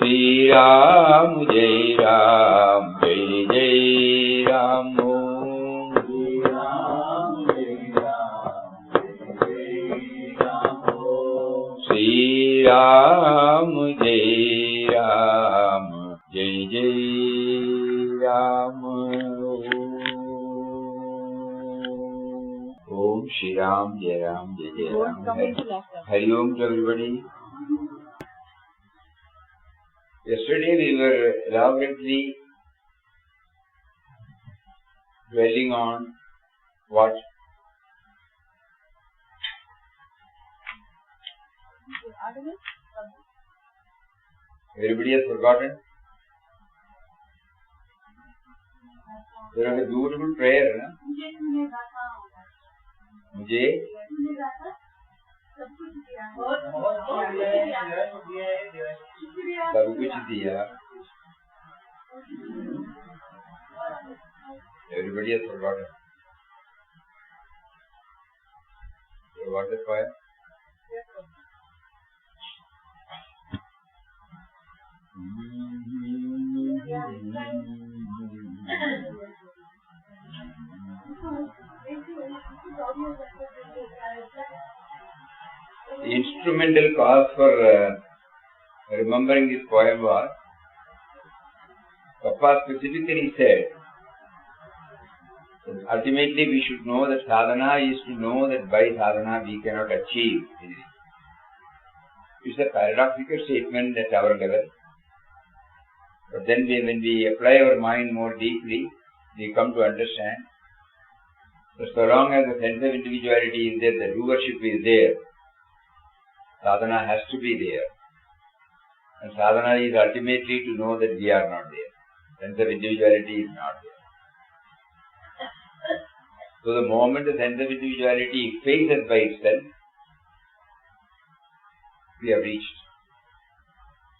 Ram, Jai Ram, Jai Jai Ram. Shri Ram, Jai Ram, Jai Jai Ram. Om Shri Ram, Jai Ram, Jai Jai Ram. Hari Om to everybody. Yesterday we were elaborately dwelling on what? Everybody has forgotten? There was a beautiful prayer, na? Mujhe सब कुछ दिया. Everybody has forgotten. So what is poem? The instrumental cause for remembering this poem was Papa specifically said that ultimately we should know that sadhana is to know that by sadhana we cannot achieve anything. It's a paradoxical statement at our level. But then when we apply our mind more deeply, we come to understand that so long as the sense of individuality is there, the doership is there, sadhana has to be there. And sadhana is ultimately to know that we are not there. Sense of individuality is not there. So the moment the sense of individuality phases by itself, we have reached.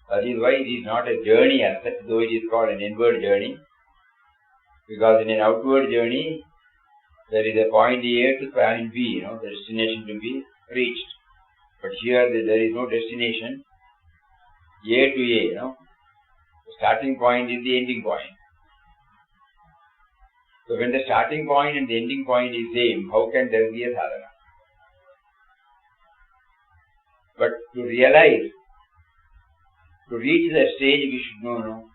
That is why it is not a journey as such, though it is called an inward journey. Because in an outward journey, there is a point A to point B, the destination to be reached. But here there is no destination, A to A, The starting point is the ending point. So when the starting point and the ending point is same, how can there be a sadhana? But to realize, to reach that stage, we should know.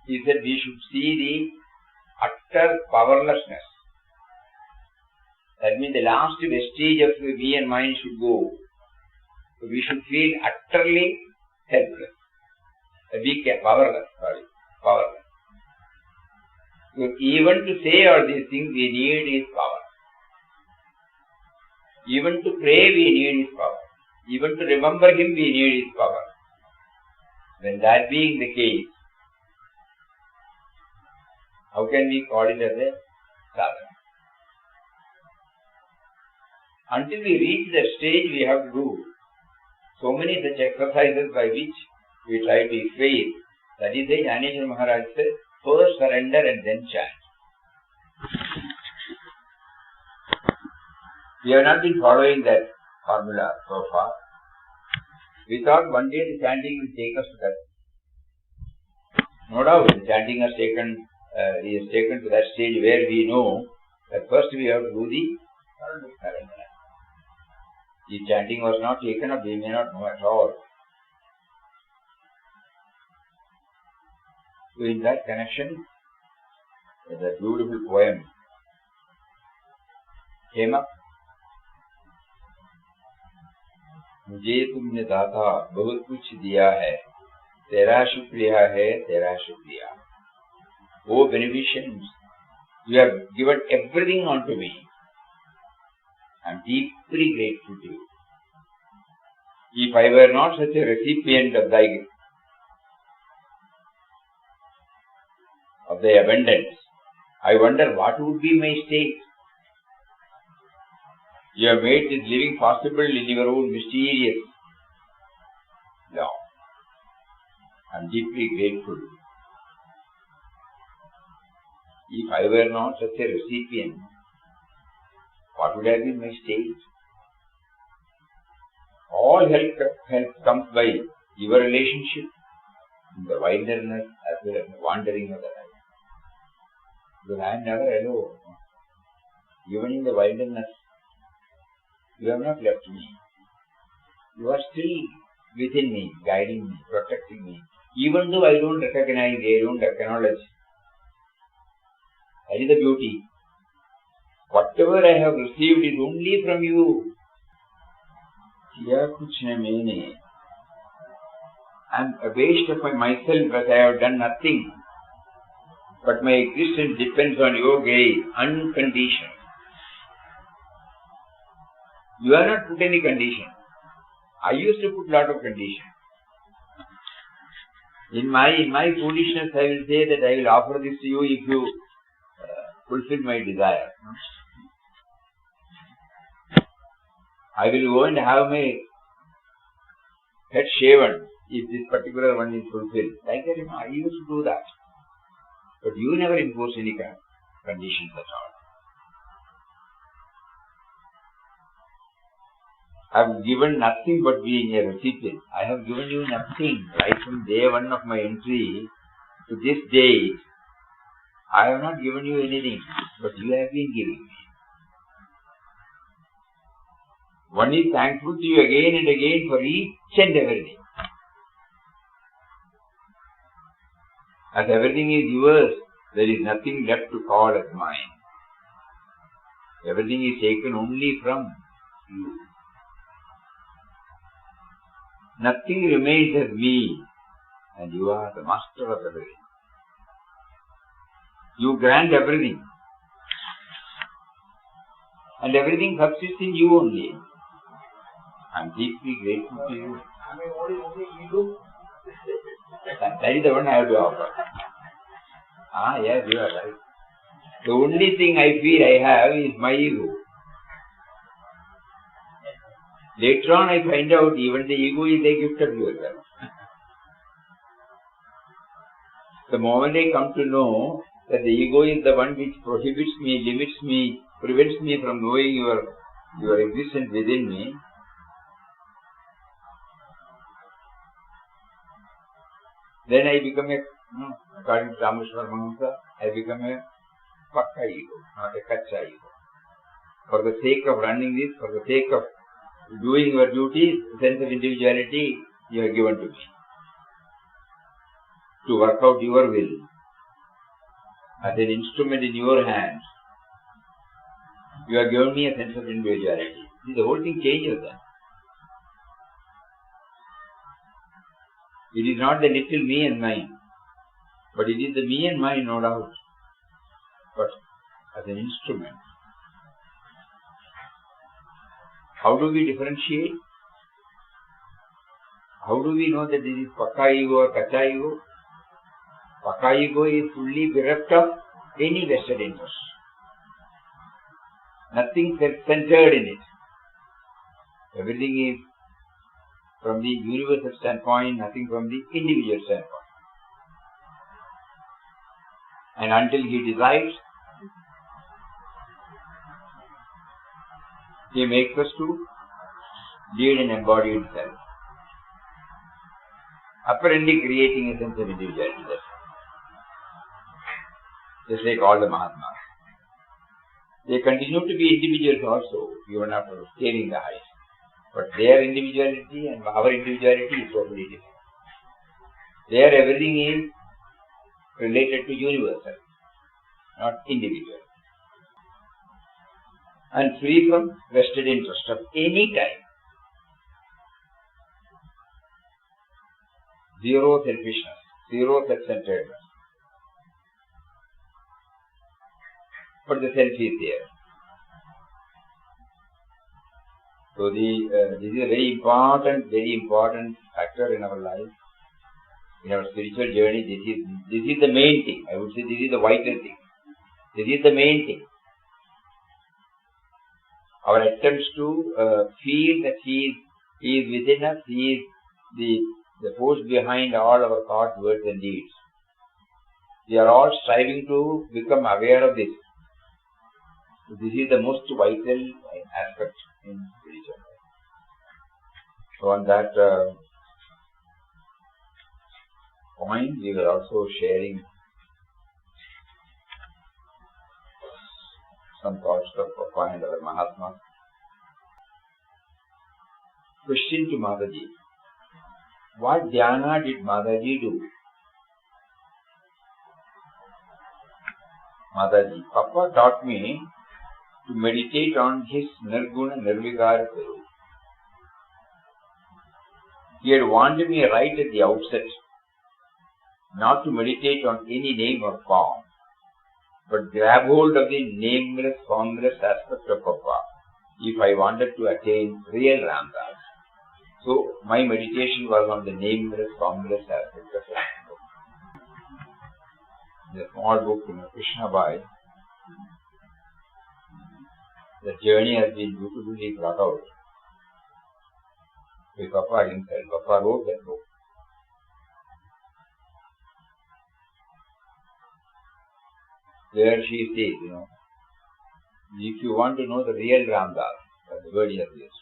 He said we should see the utter powerlessness. That means the last vestige of me and mine should go. So we should feel utterly helpless. Powerless. So even to say all these things we need is power. Even to pray we need his power. Even to remember him we need his power. When that being the case, how can we call it as a sadhana? Until we reach that stage, we have to do so many such exercises by which we try to efface. That is why Jnaneshwar Maharaj said, first surrender and then chant. We have not been following that formula so far. We thought one day the chanting will take us to that. No doubt, the chanting has taken to that stage where we know that first we have to do the surrender. If chanting was not taken up, we may not know at all. So in that connection, the beautiful poem came up. मुझे तुमने दाता बहुत कुछ दिया है, तेरा शुक्रिया है, तेरा शुक्रिया. Oh beneficence, you have given everything unto me. I am deeply grateful to you. If I were not such a recipient of thy abundance, I wonder what would be my state. You have made this living possible in your own mysterious law. I am deeply grateful. If I were not such a recipient, what would have been my state? All help comes by your relationship in the wilderness as well as the wandering of the life. Because I am never alone. Even in the wilderness, you have not left me. You are still within me, guiding me, protecting me. Even though I don't recognize, I don't acknowledge. That is the beauty. Whatever I have received is only from you. I am abased of myself because I have done nothing. But my existence depends on your grace, unconditioned. You have not put any condition. I used to put lot of condition. In my foolishness, I will say that I will offer this to you if you fulfill my desire. I will go and have my head shaven if this particular one is fulfilled. Like that, I used to do that. But you never impose any conditions at all. I have given nothing but being a recipient. I have given you nothing. Right from day one of my entry to this day, I have not given you anything, but you have been giving me. One is thankful to you again and again for each and everything. As everything is yours, there is nothing left to call as mine. Everything is taken only from you. Nothing remains as me, and you are the master of everything. You grant everything, and everything subsists in you only. I am deeply grateful to you. That is the one I have to offer. Yes, you are right. The only thing I feel I have is my ego. Later on I find out even the ego is a gift of yourself. The moment I come to know that the ego is the one which prohibits me, limits me, prevents me from knowing your existence within me, then I become according to Rameshwar Mahamsa, I become a pakka ego, not a kacha ego. For the sake of running this, for the sake of doing your duties, sense of individuality you have given to me. To work out your will as an instrument in your hands, you have given me a sense of individuality. See, the whole thing changes then. It is not the little me and mine, but it is the me and mine, no doubt, but as an instrument. How do we differentiate? How do we know that this is pakka ego or kacha ego? Pakka ego is fully bereft of any vested interest. Nothing self-centered in it. Everything is from the universal standpoint, nothing from the individual standpoint. And until he decides, he makes us to lead an embodied self, apparently creating a sense of individuality. Just like all the Mahatmas. They continue to be individuals also, even after scaling the heights. But their individuality and our individuality is totally different. There everything is related to universal, not individual. And free from vested interest of any kind. Zero selfishness, zero self-centeredness. But the self is there. So this is a very important factor in our life, in our spiritual journey. This is the main thing. I would say this is the vital thing. This is the main thing. Our attempts to feel that He is within us, He is the force behind all our thoughts, words and deeds. We are all striving to become aware of this. This is the most vital aspect in spiritual life. So on that point, we were also sharing some thoughts of Papa and other Mahatmas. Question to Mataji. What dhyana did Mataji do? Mataji, Papa taught me to meditate on his Nirguna Nirvikara Swarup. He had warned me right at the outset not to meditate on any name or form, but grab hold of the nameless, formless aspect of Papa if I wanted to attain real Ramdas. So, my meditation was on the nameless, formless aspect of Ramdas. In a small book in Krishna Bhai, the journey has been beautifully brought out by Papa himself. Papa wrote that book. There she says, if you want to know the real Ramdas, that's the word he has used,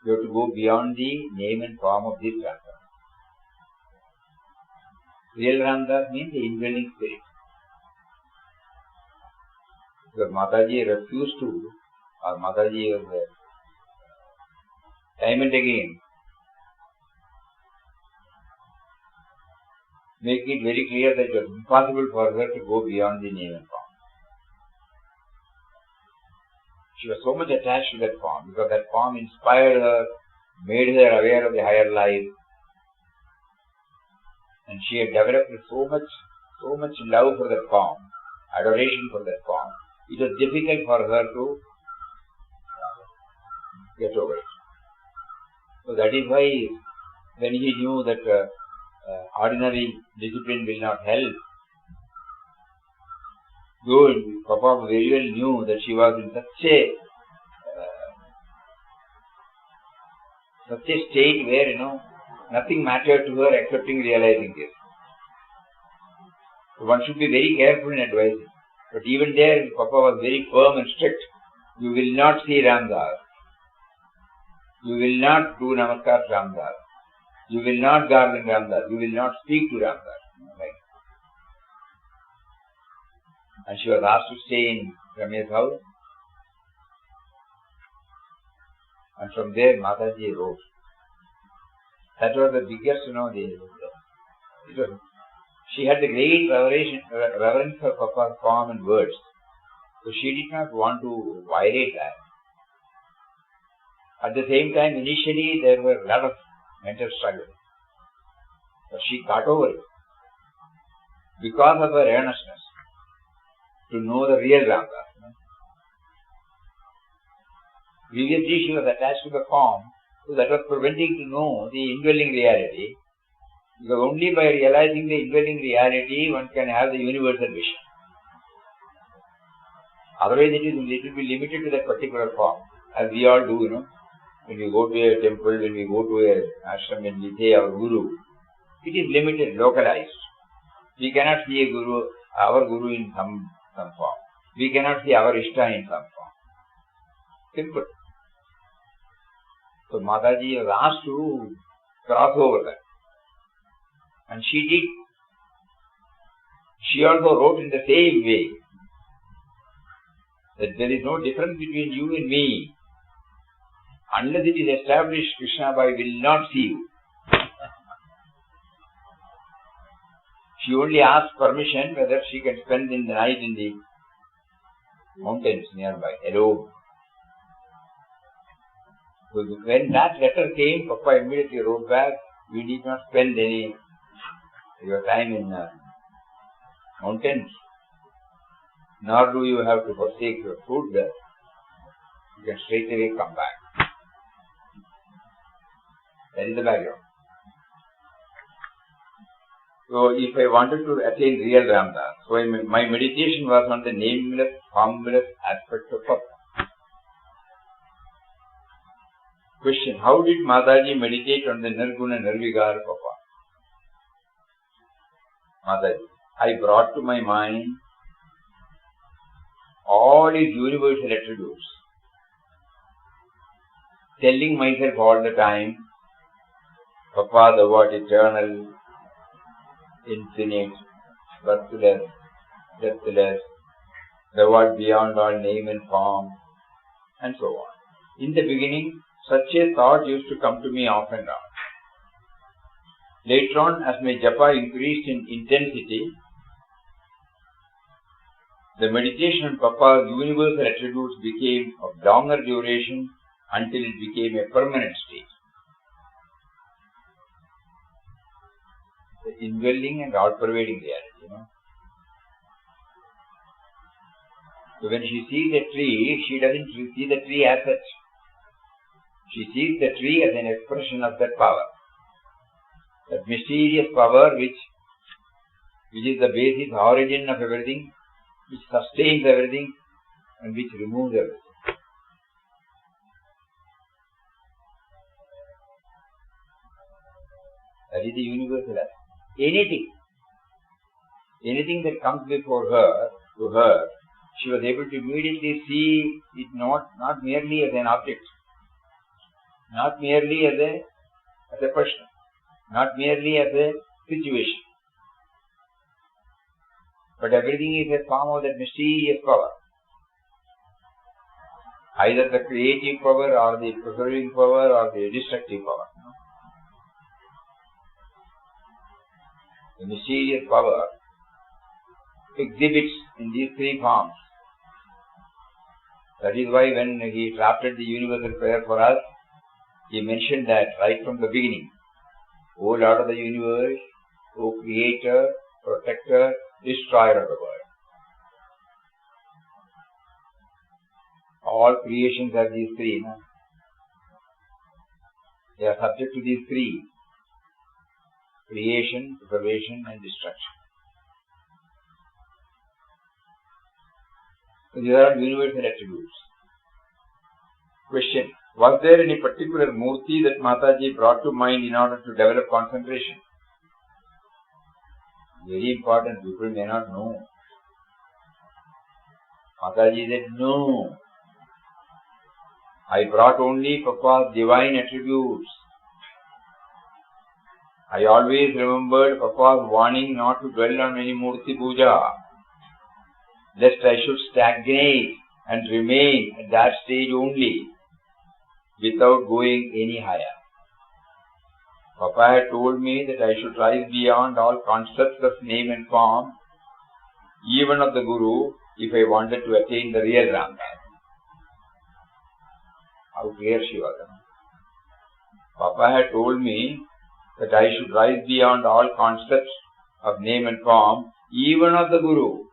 you have to go beyond the name and form of this Ramdas. Real Ramdas means the indwelling spirit. Because Mataji refused to, or Mataji was time and again making it very clear that it was impossible for her to go beyond the name and form. She was so much attached to that form because that form inspired her, made her aware of the higher life, and she had developed so much love for that form, adoration for that form. It was difficult for her to get over it. So that is why when he knew that ordinary discipline will not help, though Papa very well knew that she was in such a state where, nothing mattered to her excepting realizing this. So one should be very careful in advising. But even there, Papa was very firm and strict. You will not see Ramdas. You will not do Namaskar to Ramdas. You will not garden Ramdas. You will not speak to Ramdas. Right? And she was asked to stay in Ramesh house. And from there, Mataji wrote. That was the biggest, she had the great reverence for Papa's form and words. So she did not want to violate that. At the same time, initially there were a lot of mental struggles. But she got over it. Because of her earnestness to know the real Ramdas. Previously she was attached to the form, so that was preventing to know the indwelling reality. Because only by realizing the indwelling reality one can have the universal vision. Otherwise it will be limited to that particular form, as we all do, When we go to a temple, when we go to an ashram, when we say our guru, it is limited, localized. We cannot see a guru, our guru in some form. We cannot see our Ishta in some form. Simple. So Mataji was asked to cross over that. And she did. She also wrote in the same way that there is no difference between you and me. Unless it is established, Krishna Bhai will not see you. She only asked permission whether she can spend the night in the mountains nearby, alone. So when that letter came, Papa immediately wrote back, you need not spend any your time in mountains, nor do you have to forsake your food. You can straight away come back. That is the background. So if I wanted to attain real Ramdas, so my meditation was on the nameless, formless aspect of Papa. Question: how did Mataji meditate on the Nirguna Nirvikara Papa? Mataji: I brought to my mind all his universal attributes, telling myself all the time, Papa, thou art eternal, infinite, birthless, deathless, the world beyond all name and form, and so on. In the beginning, such a thought used to come to me off and on. Later on, as my japa increased in intensity, the meditation on Papa's universal attributes became of longer duration until it became a permanent state. The indwelling and all-pervading reality, So when she sees a tree, she doesn't see the tree as such. She sees the tree as an expression of that power. That mysterious power which is the basis, origin of everything, which sustains everything and which removes everything. That is the universal aspect. Anything that comes before her, to her, she was able to immediately see it not merely as an object, not merely as a person, not merely as a situation, but everything is a form of that mysterious power. Either the creative power or the preserving power or the destructive power. The mysterious power exhibits in these three forms. That is why when he drafted the universal prayer for us, he mentioned that right from the beginning. O Lord of the universe, O Creator, Protector, Destroyer of the world. All creations have these three. They are subject to these three. Creation, preservation and destruction. So these are universal attributes. Question. Was there any particular murti that Mataji brought to mind in order to develop concentration? Very important. People may not know. Mataji said, no. I brought only Papa's divine attributes. I always remembered Papa's warning not to dwell on any murti puja, lest I should stagnate and remain at that stage only, without going any higher. Papa had told me that I should rise beyond all concepts of name and form, even of the Guru, if I wanted to attain the real Ram. How clear she was. Papa had told me that I should rise beyond all concepts of name and form, even of the Guru.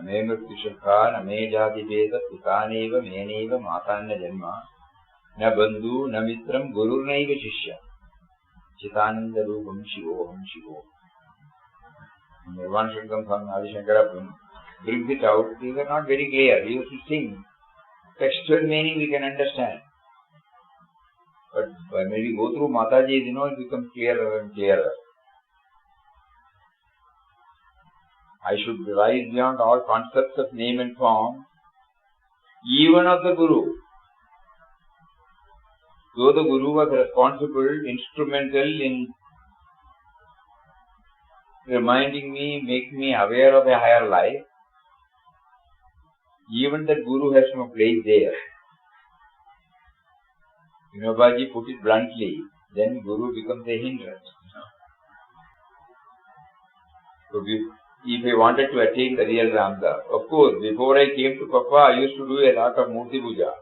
Name Mrityushalkha, Name Jati Veda, Pitaneva, Meneva, Matanya Janma, Na Bandhu, Na Mitram, Guru Naiva Shishya, Chitananda Rupam Shivoham Shivo. Nirvana Shankam Swami Adi Shankara brings it out. These are not very clear. He used to sing. Textual meaning we can understand. But when we go through Mataji, it becomes clearer and clearer. I should rise beyond all concepts of name and form, even of the Guru. Though the Guru was responsible, instrumental in reminding me, making me aware of a higher life, even that Guru has no place there. Vinobaji put it bluntly, then Guru becomes a hindrance. So if I wanted to attain the real Ramdas, of course, before I came to Papa, I used to do a lot of Murti Puja,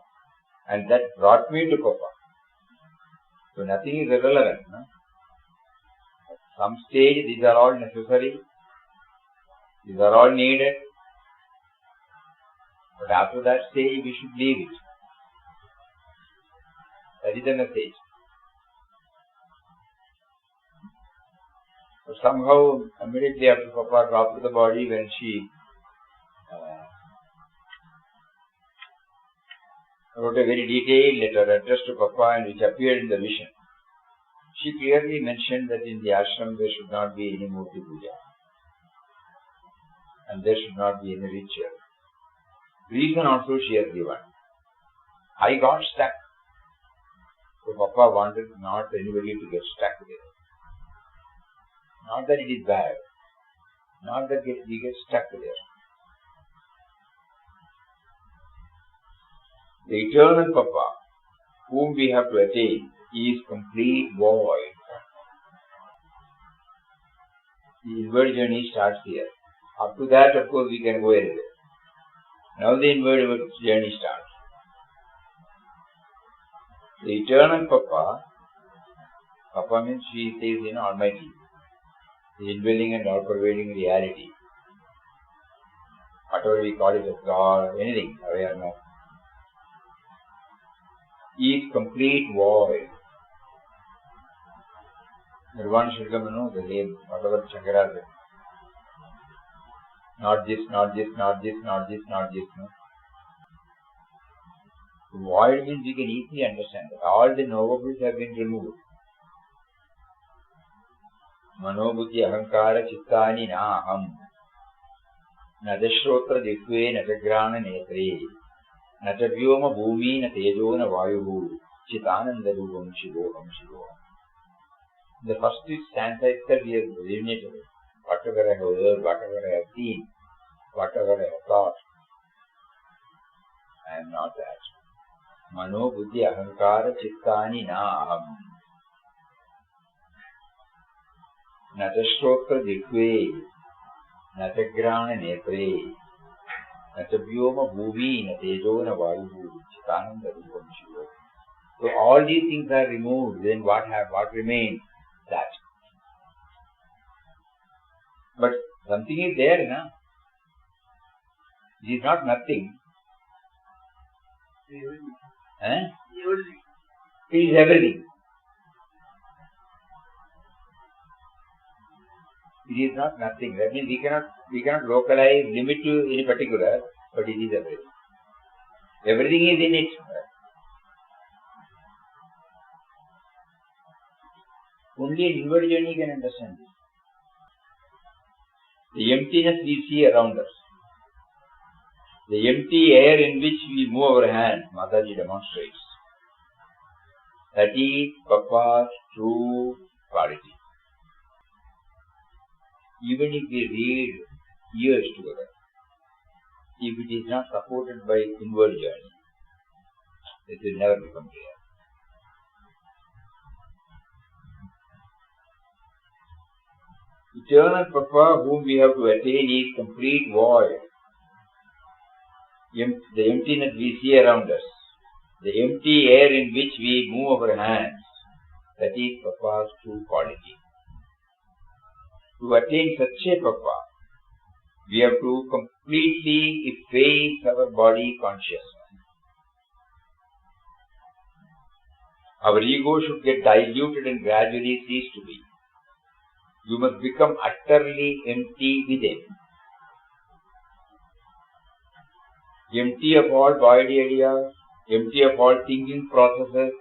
and that brought me to Papa. So nothing is irrelevant. At some stage, these are all necessary, these are all needed, but after that stage, we should leave it. That is the message. But somehow, immediately after Papa dropped the body, when she wrote a very detailed letter addressed to Papa and which appeared in the vision, she clearly mentioned that in the ashram there should not be any Murti Puja and there should not be any ritual. Reason also she has given. I got stuck. So Papa wanted not anybody to get stuck there. Not that it is bad. Not that we get stuck there. The eternal Papa, whom we have to attain, is complete void. The inward journey starts here. Up to that, of course, we can go anywhere. Now the inward journey starts. The eternal Papa, Papa means she says in Almighty, the indwelling and all-pervading reality. Whatever we call it as God, anything, awareness, is complete void. Nirvana Shilgamanu, the name, whatever Shankara said. Not this, not this, not this, not this, not this. No? Void means we can easily understand that all the novables have been removed. Manobuddhi ahankara chittani na aham. Na dashrotra dikve na jagrana netre. Na javyoma bhumi na tejo na vayuhu. Chitananda rupam shivoham shivoham. The first stanza itself we have eliminated. Whatever I have heard, whatever I have seen, whatever I have thought, I am not that. Mano buddhi ahankara chittani na aham. Na tashrotra dikve, na jagrana netre, na vyoma bhuvi, na tejo na vayuhu, chitananda rupam shivo. So all these things are removed, then what remains? That. But something is there, na? It is not nothing. It is everything. It is not nothing. That means we cannot localize, limit to any particular, but it is everything. Everything is in it. Only an inward journey can understand this. The emptiness we see around us, the empty air in which we move our hands, Mataji demonstrates. That is Papa's true quality. Even if we read years together, if it is not supported by inward journey, it will never become clear. Eternal Papa whom we have to attain is complete void. The emptiness we see around us, the empty air in which we move our hands, that is Papa's true quality. To attain such a Papa, we have to completely efface our body consciousness. Our ego should get diluted and gradually cease to be. You must become utterly empty within. Empty of all body ideas, empty of all thinking processes.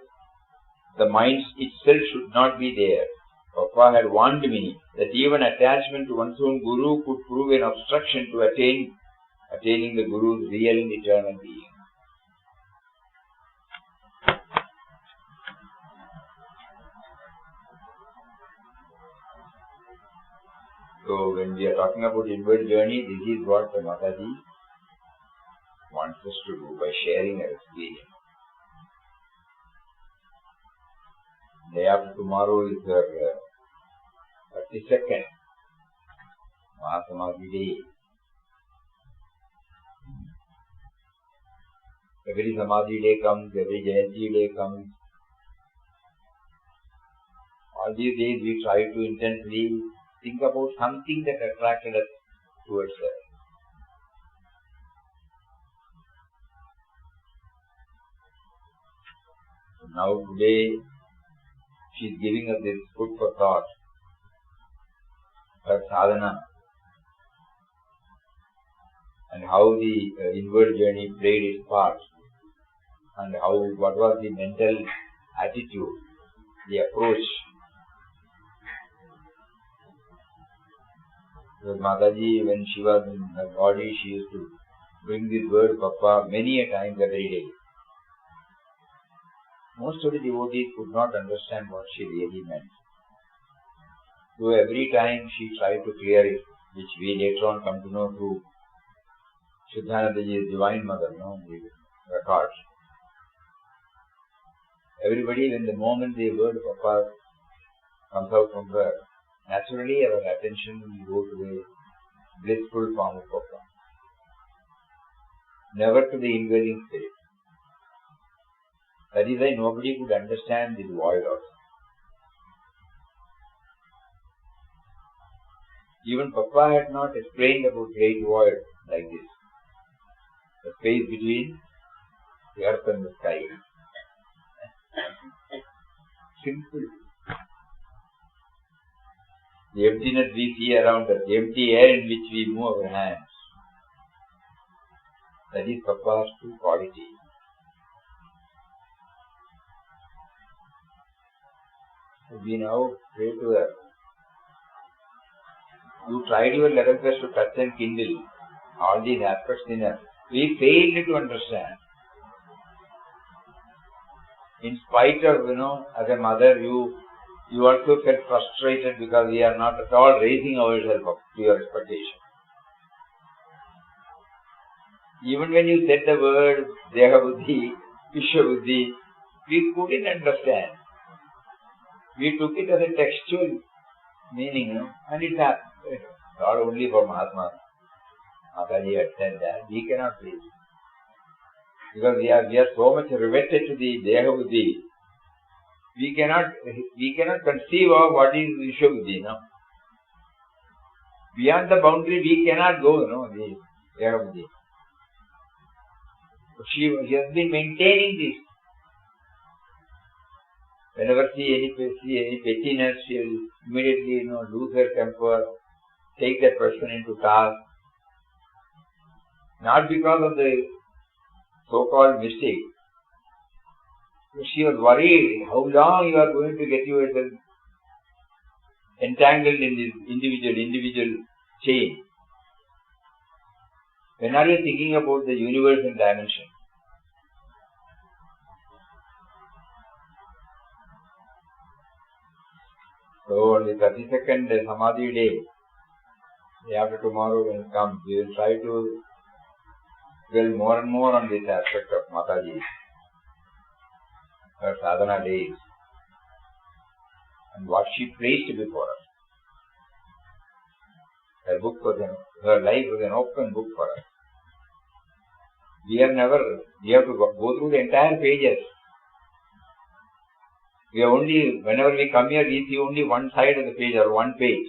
The mind itself should not be there. Papa had warned me that even attachment to one's own Guru could prove an obstruction to attaining the Guru's real and eternal being. So when we are talking about inward journey, this is what the Mataji wants us to do by sharing her experience. Day after tomorrow is her 32nd Mahasamadhi day. Every Samadhi day comes, every Jayanti day comes. All these days we try to intensely think about something that attracted us towards her. So now today she is giving us this food for thought. Her sadhana and how the inward journey played its part and what was the mental attitude, the approach. Because Mataji, when she was in her body, she used to bring this word Papa many a times every day. Most of the devotees could not understand what she really meant. So every time she tried to clear it, which we later on come to know through Shuddhanandaji's Divine Mother, the records. Everybody, when the moment the word Papa comes out from her, naturally our attention will go to the blissful form of Papa, never to the invading spirit. That is why nobody could understand this void also. Even Papa had not explained about great void like this. The space between the earth and the sky. Simple. The emptiness we see around us, the empty air in which we move our hands, that is Papa's true quality. So we now pray to her. You tried your level best to touch and kindle all these aspects in her. We failed to understand. In spite of, as a mother, you also felt frustrated because we are not at all raising ourselves up to your expectation. Even when you said the word Deha Buddhi, Vishwa Buddhi, we couldn't understand. We took it as a textual meaning, and it happened. Not only for Mahatma. Mataji had said that, we cannot read. Because we are so much riveted to the Deha Buddhi, we cannot conceive of what is Vishwa Buddhi, Beyond the boundary we cannot go, the Deha Buddhi. She has been maintaining this. Whenever she see any pettiness, she will immediately, lose her temper, take that person into task. Not because of the so-called mistake. She was worried how long you are going to get yourself entangled in this individual chain. When are you thinking about the universal dimension? So on the 32nd Samadhi day after tomorrow when it comes, we will try to dwell more and more on this aspect of Mataji, her sadhana days, and what she placed before us. Her life was an open book for us. We have to go through the entire pages. Whenever we come here, we see only one side of the page or one page.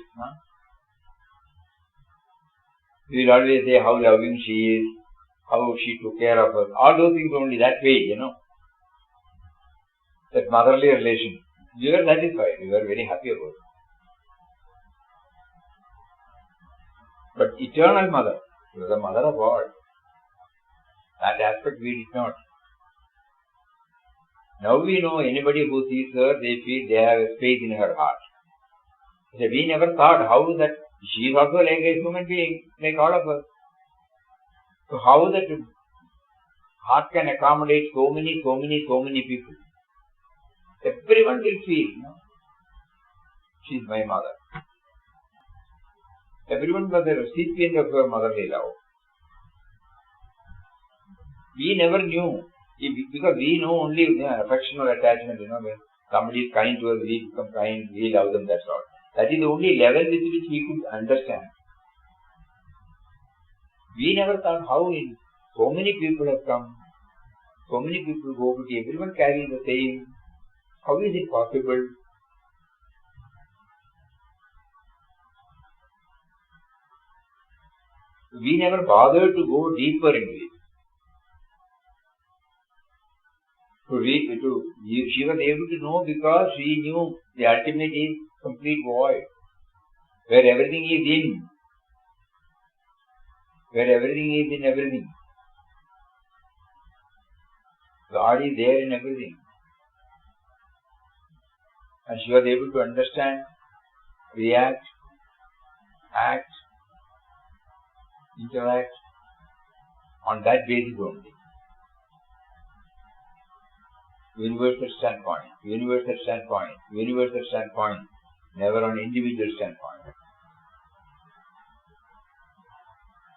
We will always say how loving she is, how she took care of us. All those things only, that page, that motherly relation. We were satisfied. We were very happy about it. But eternal mother, she was the mother of all. That aspect we did not. Now we know anybody who sees her, they feel they have a space in her heart. So we never thought how that she is also like a human being, like all of us. So how that heart can accommodate so many people. Everyone will feel, she is my mother. Everyone was a recipient of her motherly love. We never knew, because we know only affectional attachment, when somebody is kind to us, we become kind, we love them, that's all. That is the only level with which we could understand. We never thought how so many people have come, so many people go, but everyone carries the same. How is it possible? We never bothered to go deeper into it. She was able to know because she knew the ultimate is complete void, where everything is in, where everything is in everything. God is there in everything. And she was able to understand, react, act, interact on that basis only. Universal standpoint. never on individual standpoint.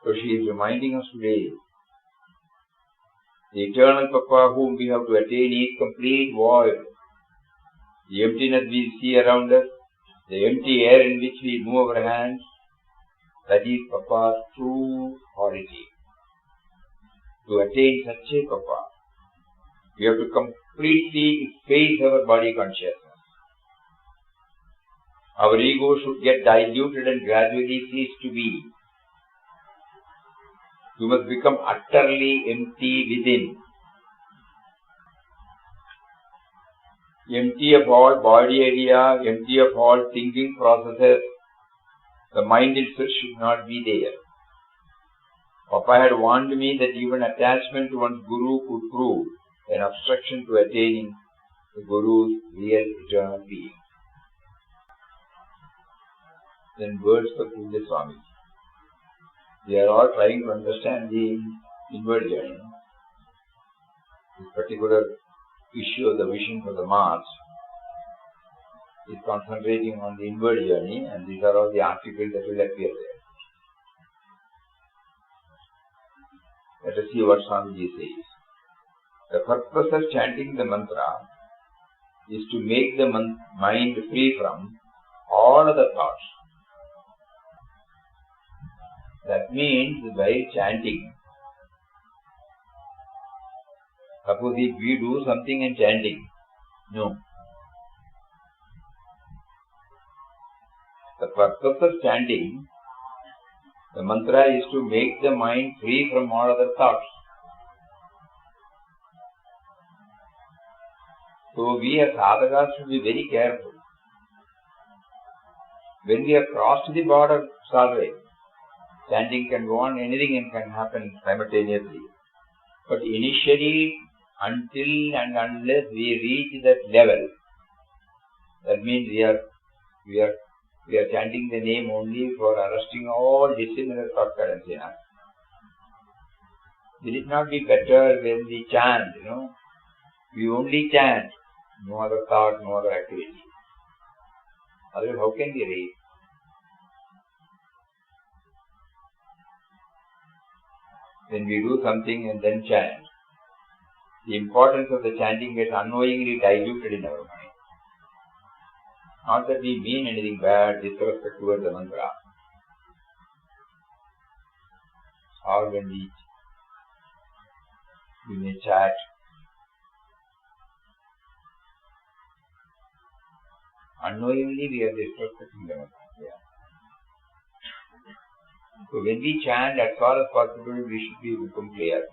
So she is reminding us today, the eternal Papa whom we have to attain is complete void. The emptiness we see around us, the empty air in which we move our hands, that is Papa's true quality. To attain such a Papa, we have to completely efface our body consciousness. Our ego should get diluted and gradually cease to be. We must become utterly empty within. Empty of all body idea, empty of all thinking processes. The mind itself should not be there. Papa had warned me that even attachment to one's Guru could prove an obstruction to attaining the Guru's real eternal being. Then words of Pujya Swami. They are all trying to understand the inward journey. This particular issue of the vision for the mass is concentrating on the inward journey, and these are all the articles that will appear there. Let us see what Swamiji says. The purpose of chanting the mantra is to make the mind free from all other thoughts. That means by chanting, suppose if we do something and chanting, no. The purpose of chanting the mantra is to make the mind free from all other thoughts. So we as sadhakas should be very careful. When we have crossed the border, it's all right. Chanting can go on, anything can happen simultaneously. But initially, until and unless we reach that level, that means we are chanting the name only for arresting all dissimilar thought currents in us. Will it not be better when we chant, we only chant, no other thought, no other activity? Otherwise, how can we read? When we do something and then chant, the importance of the chanting gets unknowingly diluted in our mind. Not that we mean anything bad, disrespect towards the mantra. Or when we may chat, unknowingly we are disrespecting the mantra. Yeah. So when we chant, as far as possible, we should be become clear.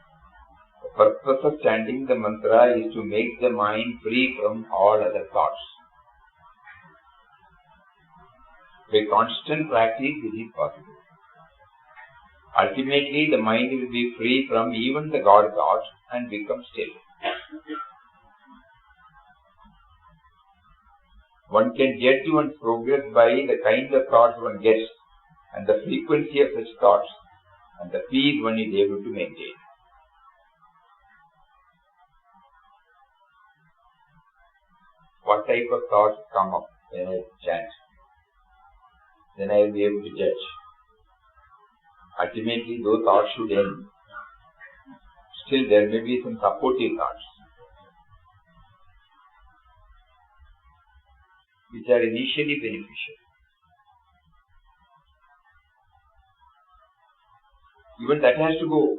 The purpose of chanting the mantra is to make the mind free from all other thoughts. By constant practice, this is possible. Ultimately, the mind will be free from even the God thoughts and become still. One can judge one's progress by the kind of thoughts one gets and the frequency of such thoughts and the peace one is able to maintain. What type of thoughts come up when I chant? Then I will be able to judge. Ultimately, those thoughts should end. Still, there may be some supportive thoughts, which are initially beneficial. Even that has to go.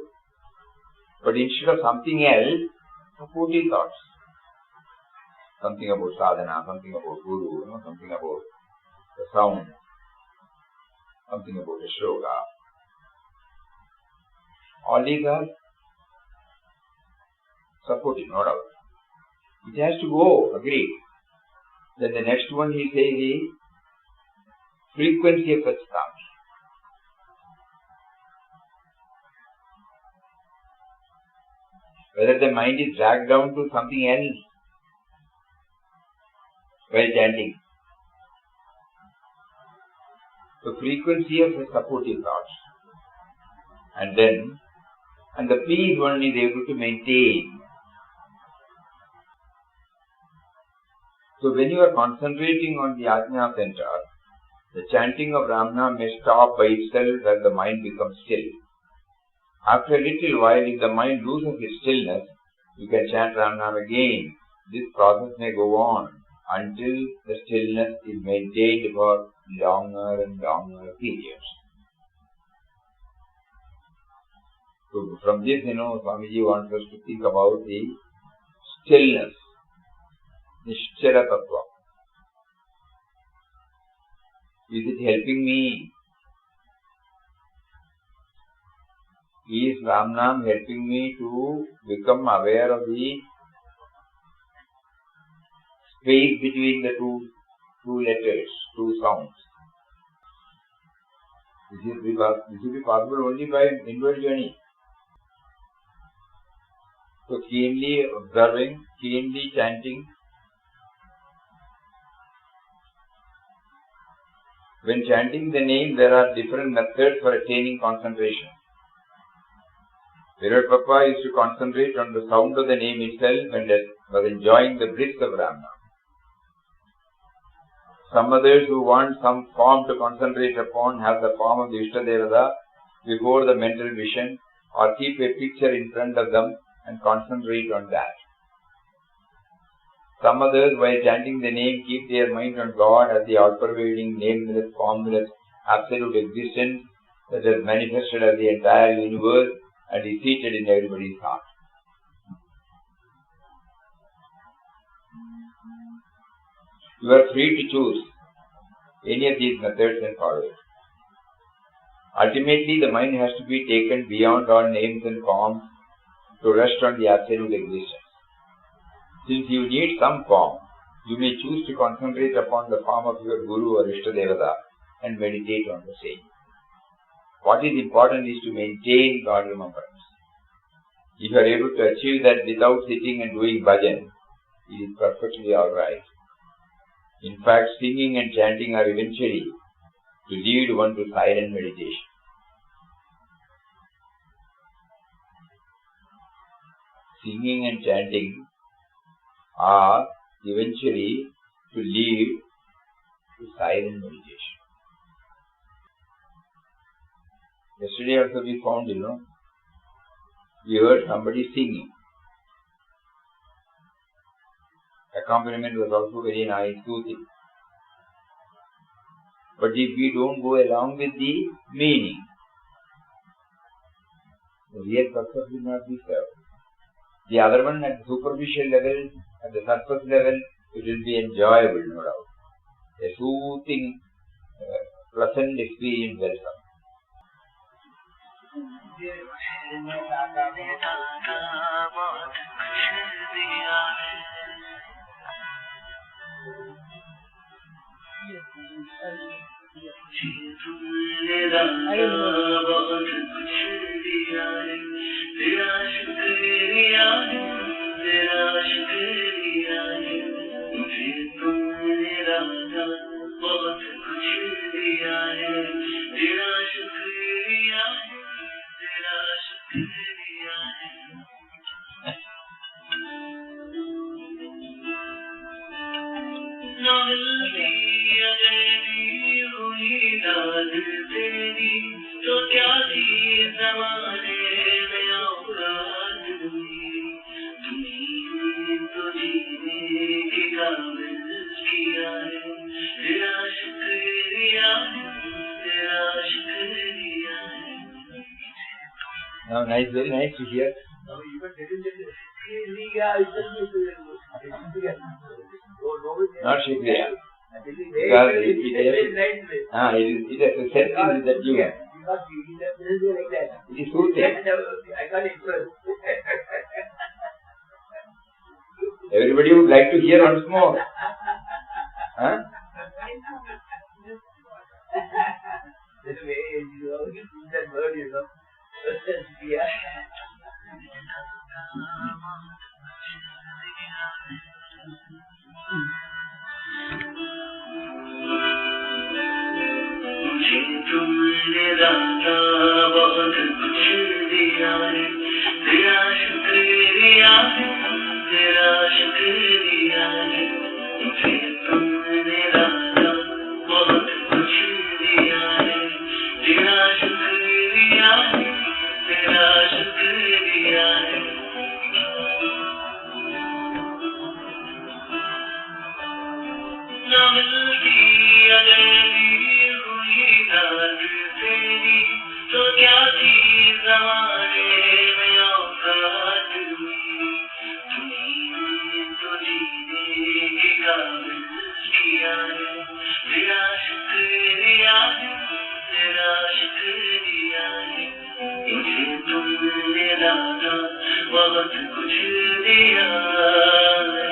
But instead of something else, supportive thoughts. Something about sadhana, something about Guru, something about the sound, something about the shloka. All these are supportive, no doubt. It has to go, agreed. Then the next one he says is frequency of such thoughts. Whether the mind is dragged down to something else while chanting. The frequency of the supportive thoughts. And the peace one is able to maintain. So when you are concentrating on the Ajna center, the chanting of Ramnam may stop by itself as the mind becomes still. After a little while, if the mind loses its stillness, you can chant Ramnam again. This process may go on until the stillness is maintained for longer and longer periods. So from this, Swamiji wants us to think about the stillness, Nishchala Tattva. Is it helping me? Is Ramnam helping me to become aware of the space between the two letters, two sounds? This will be possible only by inward journey. So keenly observing, keenly chanting. When chanting the name, there are different methods for attaining concentration. Virat Papa used to concentrate on the sound of the name itself and was enjoying the bliss of Ramnam. Some others who want some form to concentrate upon have the form of the Ishtadevata before the mental vision or keep a picture in front of them and concentrate on that. Some others, while chanting the name, keep their mind on God as the all-pervading, nameless, formless, absolute existence that has manifested as the entire universe and is seated in everybody's heart. You are free to choose any of these methods and follow it. Ultimately, the mind has to be taken beyond all names and forms to rest on the absolute existence. Since you need some form, you may choose to concentrate upon the form of your Guru or Ishtadevata and meditate on the same. What is important is to maintain God remembrance. If you are able to achieve that without sitting and doing bhajan, it is perfectly alright. In fact, singing and chanting are eventually to lead one to silent meditation. Singing and chanting are eventually to lead to silent meditation. Yesterday also we found, we heard somebody singing. Accompaniment was also very nice, soothing. But if we don't go along with the meaning, the real purpose will not be served. The other one at the superficial level, at the surface level, it will be enjoyable, no doubt. A soothing, pleasant experience will come. Now, nice, very nice to hear. Not Shukriya. Because it has a sense in that you. It is soothing. I can't express. Everybody would like to hear once more. Huh? The way you use that word, yeah. तुमने दाता बहुत कुछ दिया है तेरा शुक्रिया है तेरा शुक्रिया है मुझे तुमने दाता बहुत कुछ दिया है, तेरा शुक्रिया है, तेरा शुक्रिया है। न मिलती अगर दी हुई दात तेरी, तो क्या थी ज़माने में औकात मेरी। तुमने तो जीने के काबिल किया है, तेरा शुक्रिया है, तेरा शुक्रिया है। मुझे तुमने दाता बहुत कुछ दिया है।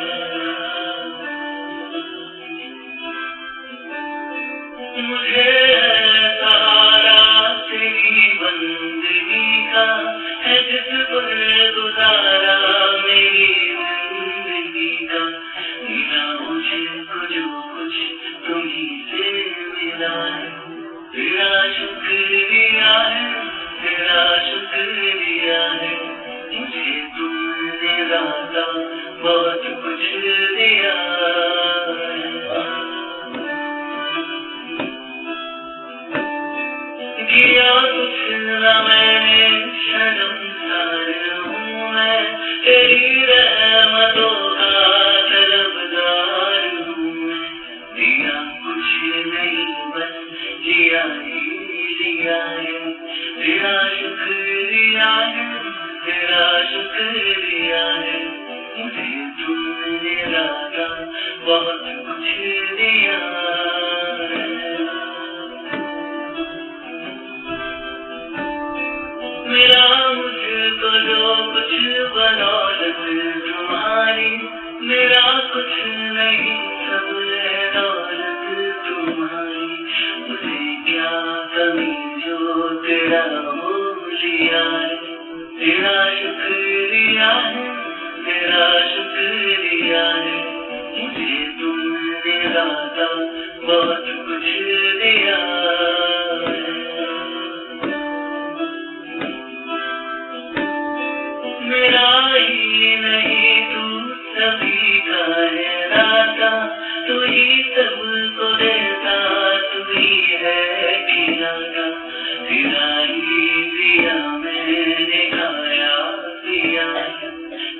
मुझे सहारा तेरी बंदगी का है, जिस पर गुजारा मेरी जिंदगी का। मिला मुझको जो कुछ तुम्हीं से मिला है, तेरा शुक्रिया है, तेरा शुक्रिया है। मुझे तुमने दाता बहुत कुछ दिया है। किया कुछ न मैंने शर्मसार हूँ मैं, तेरी रहमतों का तलबदार हूँ मैं। दिया कुछ नहीं बस जिया ही लिया है, तेरा शुक्रिया है, तेरा शुक्रिया है। मुझे तुमने दाता बहुत कुछ दिया है। मिला मुझको जो कुछ बदौलत तुम्हारी, मेरा कुछ नहीं सब है दौलत तुम्हारी। मुझे क्या कमी जो तेरा हो लिया है, तेरा शुक्रिया है, तेरा शुक्रिया है। मुझे तुमने दाता बहुत कुछ दिया है। मेरा ही नहीं तू सभी का है दाता, तू ही सबको देता, तू ही है खिलाता। तेरा ही दिया मैंने खाया पिया है,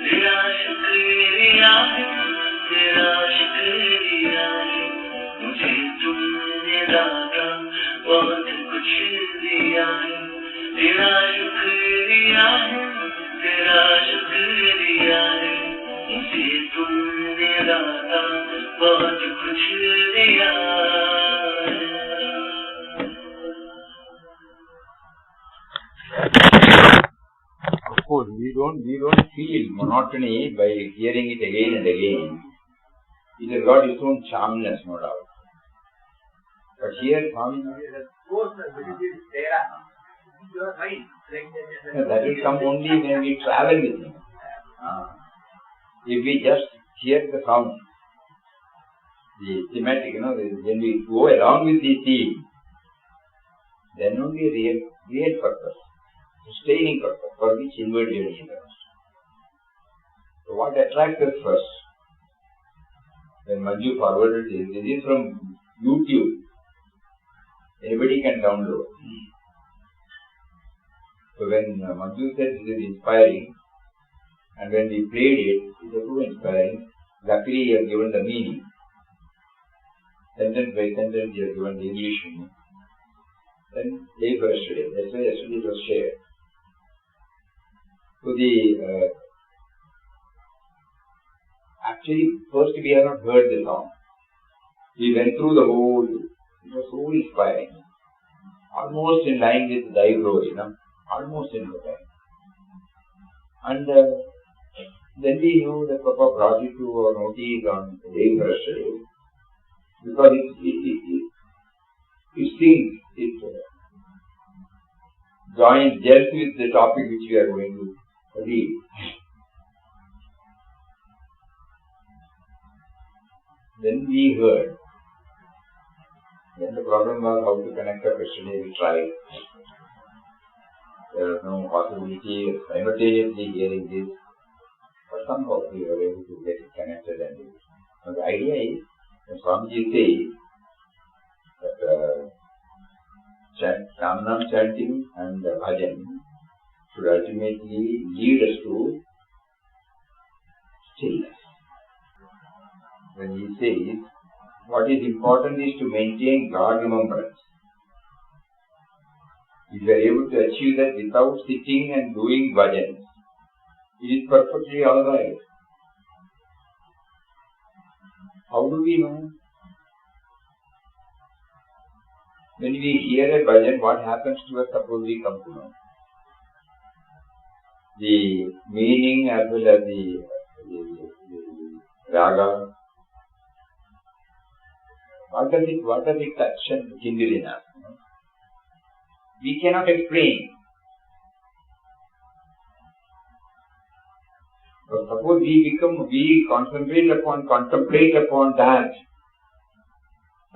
तेरा शुक्रिया है, तेरा शुक्रिया है। मुझे तुमने दाता बहुत कुछ दिया है, तेरा शुक्रिया है, तेरा शुक्रिया है। मुझे तुमने दाता बहुत कुछ दिया है। Of course, we don't feel monotony by hearing it again and again. It has got its own charmness, no doubt. But here, that will come only when we travel with him. If we just hear the sound, the thematic, when we go along with the theme, then only real purpose, sustaining purpose, for which inward journey is there. So what attracts us first? When Manju forwarded this is from YouTube. Anybody can download. So when Manju said this is inspiring, and when we played it, it was so inspiring. Luckily he has given the meaning. Sentence by sentence he has given the English meaning. Then day for yesterday. That's why yesterday it was shared. So actually first we have not heard the song. We went through the whole, it was so inspiring. Almost in line with Thy Glory, almost in line. And then we knew that Papa brought it to our notice on the day for yesterday, because it seems, it gels with the topic which we are going to read. Then we heard. Then the problem was how to connect up yesterday. We tried. There was no possibility of simultaneously hearing this, but somehow we were able to get it connected and And the idea is, when Swamiji says that Nam chanting and bhajan should ultimately lead us to stillness. When he says, what is important is to maintain God remembrance. If you are able to achieve that without sitting and doing bhajan, it is perfectly alright. How do we know? When we hear a bhajan, what happens to us? Suppose we come to know the meaning as well as the raga. What does it touch and kindle in us? We cannot explain. But suppose we contemplate upon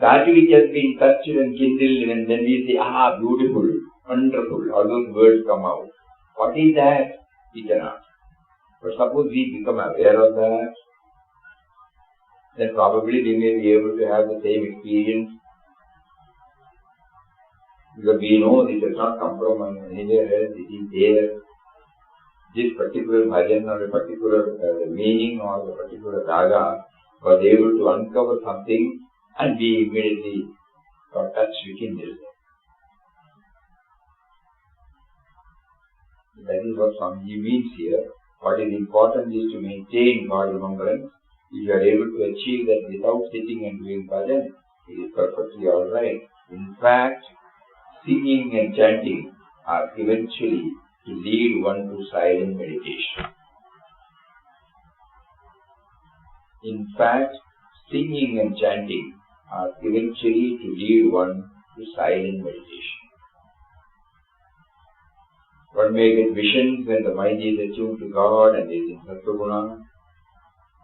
that which has been touched and kindled, and then we say, beautiful, wonderful, all those words come out. What is that? We cannot. But suppose we become aware of that, then probably we may be able to have the same experience. Because we know this has not come from anywhere else, it is there. This particular bhajan or a particular meaning or a particular raga was able to uncover something, and we immediately got touched within this. That is what Swamiji means here. What is important is to maintain God remembrance. If you are able to achieve that without sitting and doing bhajan, it is perfectly alright. In fact, singing and chanting are eventually to lead one to silent meditation. In fact, singing and chanting are eventually to lead one to silent meditation. One may get visions when the mind is attuned to God and is in Sattva-guna,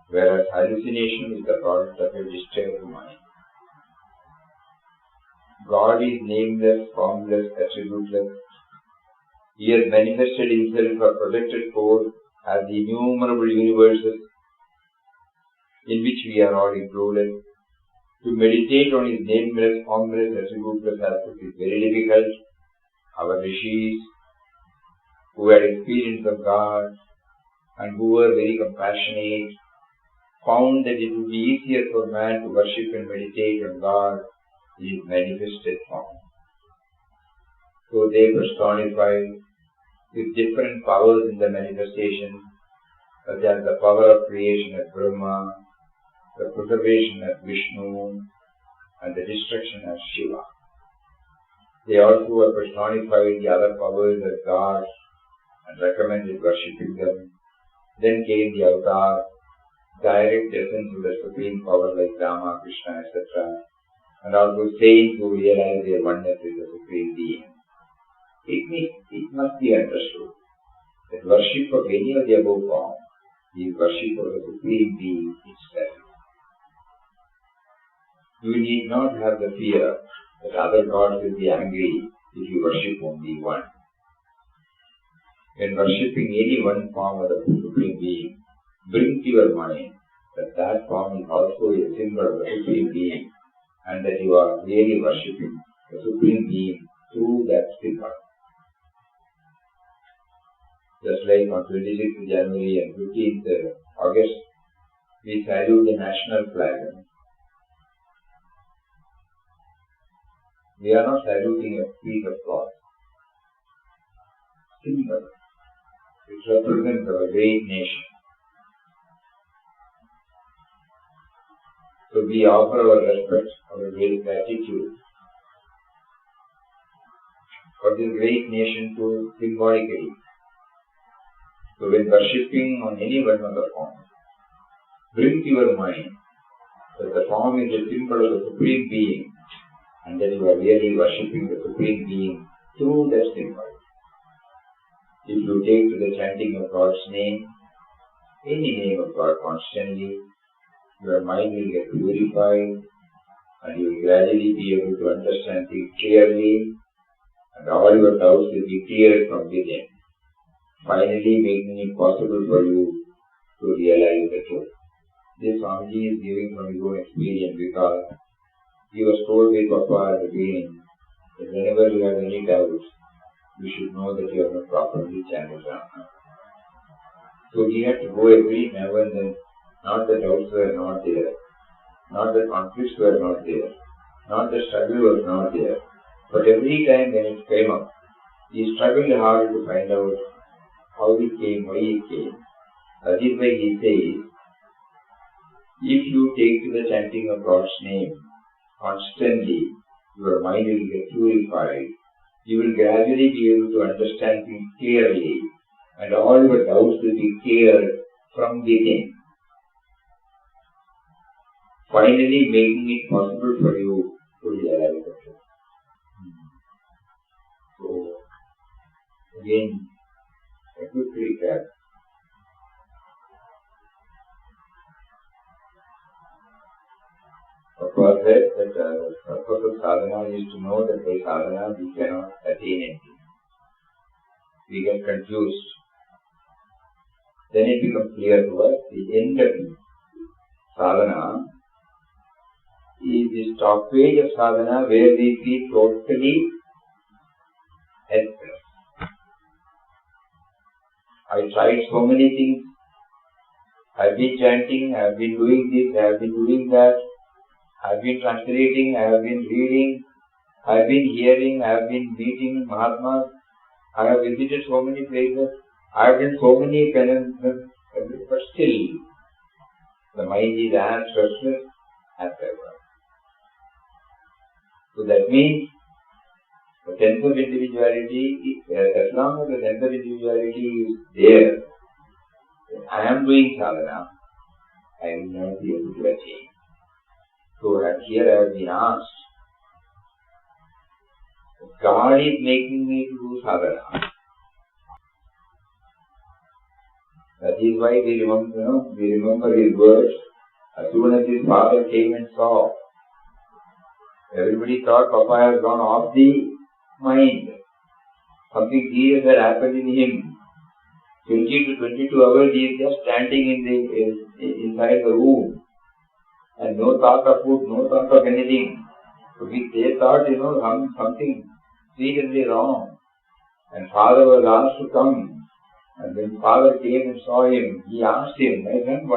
whereas hallucination is the product of a disturbed mind. God is nameless, formless, attributeless. He has manifested himself or projected forth as the innumerable universes in which we are all included. To meditate on his nameless, formless, attributeless aspect is very difficult. Our rishis, who had experience of God and who were very compassionate, found that it would be easier for man to worship and meditate on God in his manifested form. So they personified with different powers in the manifestation, such as the power of creation as Brahma, the preservation as Vishnu, and the destruction as Shiva. They also were personified the other powers as gods and recommended worshipping them. Then came the avatar, direct essence of the supreme power like Rama, Krishna, etc. And also saints who realize their oneness with the Supreme Being. It must be understood that worship of any of the above form is worship of the Supreme Being itself. You need not have the fear that other gods will be angry if you worship only one. When worshipping any one form of the Supreme Being, bring to your mind that that form is also a symbol of the Supreme Being, and that you are really worshipping the Supreme Being through that symbol. Just like on 26th January and 15th August, we salute the national flag. We are not saluting a piece of cloth. Symbol. It represents our great nation. So we offer our respect, our great gratitude for this great nation to symbolically. So when worshipping on any one of the forms, bring to your mind that the form is a symbol of the Supreme Being, and that you are really worshipping the Supreme Being through that symbol. If you take to the chanting of God's name, any name of God constantly, your mind will get purified and you will gradually be able to understand things clearly, and all your doubts will be cleared from within, finally making it possible for you to realize the truth. This Swamiji is giving from his own experience because he was told by Papa at the beginning that whenever you have any doubts, you should know that you have not properly channeled Rama. So he had to go every now and then. Not that doubts were not there, not that conflicts were not there, not that struggle was not there. But every time when it came up, he struggled hard to find out how it came, why it came. That is why he says, if you take to the chanting of God's name constantly, your mind will get purified. You will gradually be able to understand things clearly, and all your doubts will be cleared from within. Finally making it possible for you to realize the truth. So, again, a quick recap. Papa said that the purpose of sadhana is to know that by sadhana we cannot attain anything. We get confused. Then it becomes clear to us the end of sadhana is the stoppage of sadhana where we feel totally helpless. I tried so many things. I have been chanting, I have been doing this, I have been doing that. I have been translating, I have been reading, I have been hearing, I have been meeting Mahatmas. I have visited so many places. I have done so many penances. But still, the mind is as restless as ever. So that means the sense of individuality, as long as the sense of individuality is there, I am doing sadhana, I will not be able to attain. So here I have been asked, God is making me to do sadhana. That is why we remember his words. As soon as his father came and saw, everybody thought Papa has gone off the mind. Something serious had happened in him. 20 to 22 hours he is just standing inside the room. And no thought of food, no thought of anything. So they thought, something seriously wrong. And father was asked to come. And when father came and saw him, he asked him, my son,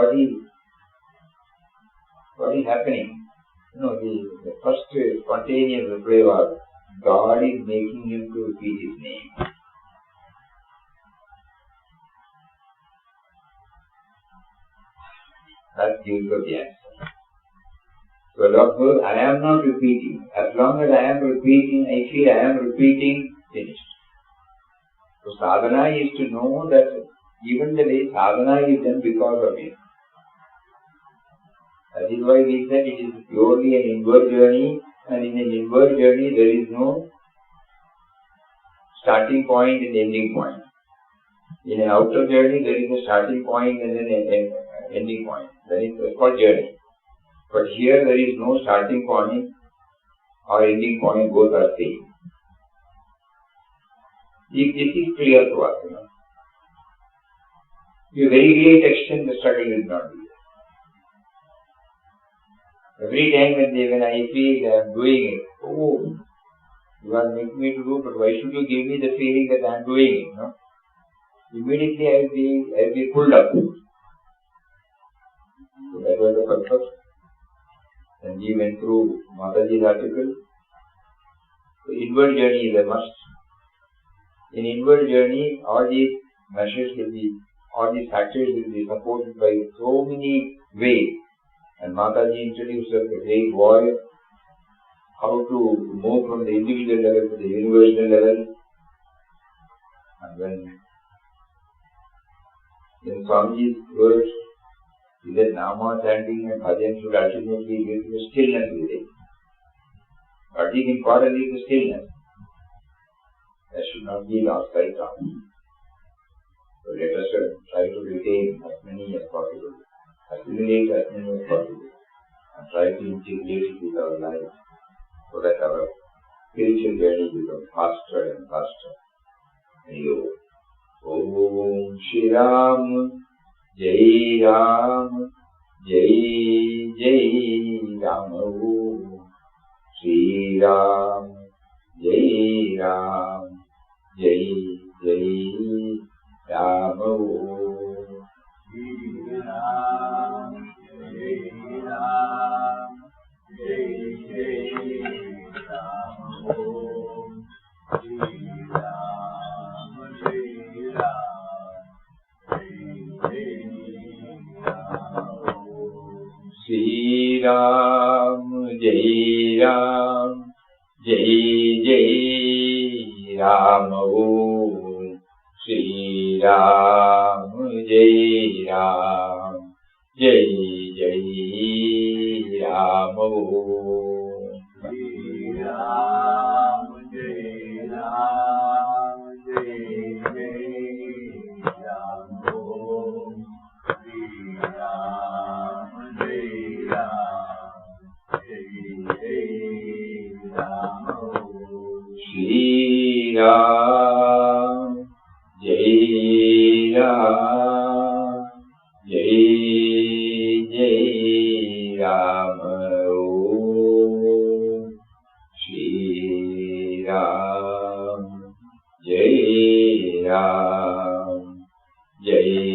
what is happening? The first spontaneous reply was, God is making him to repeat his name. That gives us the answer. So therefore, I am not repeating. As long as I am repeating, I feel I am repeating, finished. So sadhana is to know that even the way sadhana is done because of him. That is why we said it is purely an inward journey, and in an inward journey there is no starting point and ending point. In an outer journey there is a starting point and an ending point. That is called journey. But here there is no starting point or ending point, both are same. If this is clear to us, to a very great extent the struggle will not be there. Every time when I feel I am doing it, oh, you are making me to do, but why should you give me the feeling that I am doing it? Immediately I will be pulled up. So that was the purpose. And we went through Mataji's article. The inward journey is a must. In inward journey, all these factors will be supported by so many ways. And Mataji introduced us a great voice, how to move from the individual level to the universal level. And when in Swamiji's words, he said Nama chanting and bhajan should ultimately lead to stillness within. What is important is the stillness. That should not be lost sight of. So let us try to retain as many as possible, assimilate as many as possible, and try to integrate it with our life so that our spiritual journey becomes faster and faster. Om Shri Ram, Jai Ram, जय जय राम ओम श्री राम जय राम जय जय राम ओम श्री राम जय राम जय जय राम ओम श्री राम जय राम जय जय राम श्री राम जय राम जय जय राम ओम श्री राम जय राम जय जय राम ओम श्री राम जय राम जय जय राम ओम श्री राम जय राम जय जय राम ओम श्री राम जय राम जय जय राम ओम श्री राम जय राम जय